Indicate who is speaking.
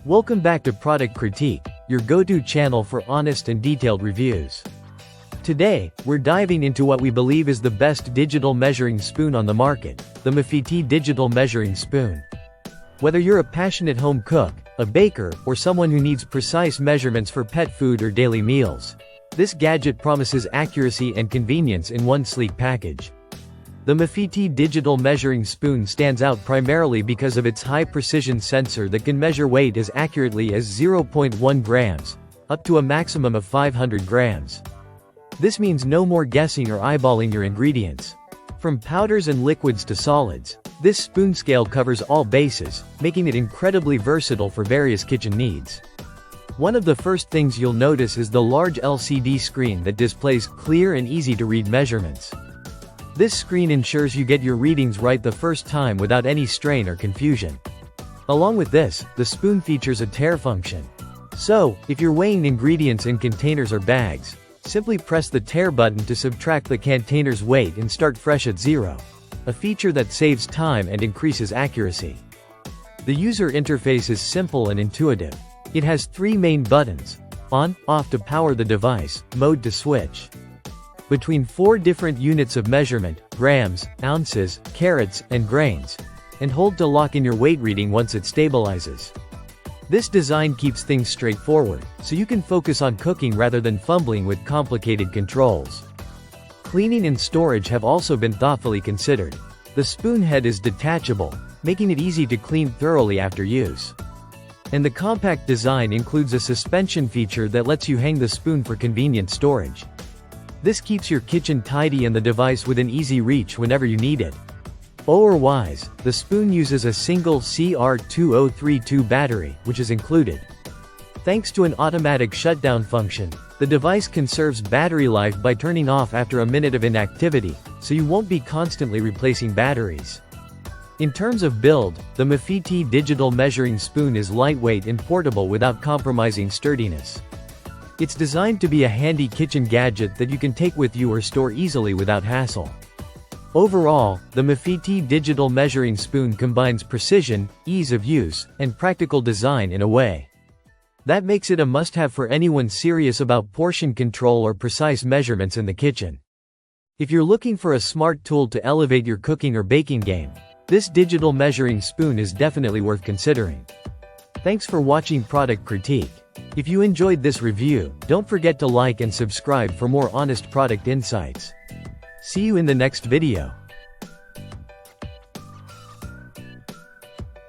Speaker 1: Welcome back to Product Critique, your go-to channel for honest and detailed reviews. Today, we're diving into what we believe is the best digital measuring spoon on the market, the Mafiti digital measuring spoon. Whether you're a passionate home cook, a baker, or someone who needs precise measurements for pet food or daily meals, this gadget promises accuracy and convenience in one sleek package. The Mafiti digital measuring spoon stands out primarily because of its high-precision sensor that can measure weight as accurately as 0.1 grams, up to a maximum of 500 grams. This means no more guessing or eyeballing your ingredients. From powders and liquids to solids, this spoon scale covers all bases, making it incredibly versatile for various kitchen needs. One of the first things you'll notice is the large LCD screen that displays clear and easy-to-read measurements. This screen ensures you get your readings right the first time without any strain or confusion. Along with this, the spoon features a tare function. So, if you're weighing ingredients in containers or bags, simply press the tare button to subtract the container's weight and start fresh at zero, a feature that saves time and increases accuracy. The user interface is simple and intuitive. It has three main buttons: on, off to power the device, mode to switch between four different units of measurement, grams, ounces, carats, and grains, and hold to lock in your weight reading once it stabilizes. This design keeps things straightforward, so you can focus on cooking rather than fumbling with complicated controls. Cleaning and storage have also been thoughtfully considered. The spoon head is detachable, making it easy to clean thoroughly after use. And the compact design includes a suspension feature that lets you hang the spoon for convenient storage. This keeps your kitchen tidy and the device within easy reach whenever you need it. Otherwise, the spoon uses a single CR2032 battery, which is included. Thanks to an automatic shutdown function, the device conserves battery life by turning off after a minute of inactivity, so you won't be constantly replacing batteries. In terms of build, the Mafiti digital measuring spoon is lightweight and portable without compromising sturdiness. It's designed to be a handy kitchen gadget that you can take with you or store easily without hassle. Overall, the Mafiti digital measuring spoon combines precision, ease of use, and practical design in a way that makes it a must-have for anyone serious about portion control or precise measurements in the kitchen. If you're looking for a smart tool to elevate your cooking or baking game, this digital measuring spoon is definitely worth considering. Thanks for watching Product Critique. If you enjoyed this review, don't forget to like and subscribe for more honest product insights. See you in the next video.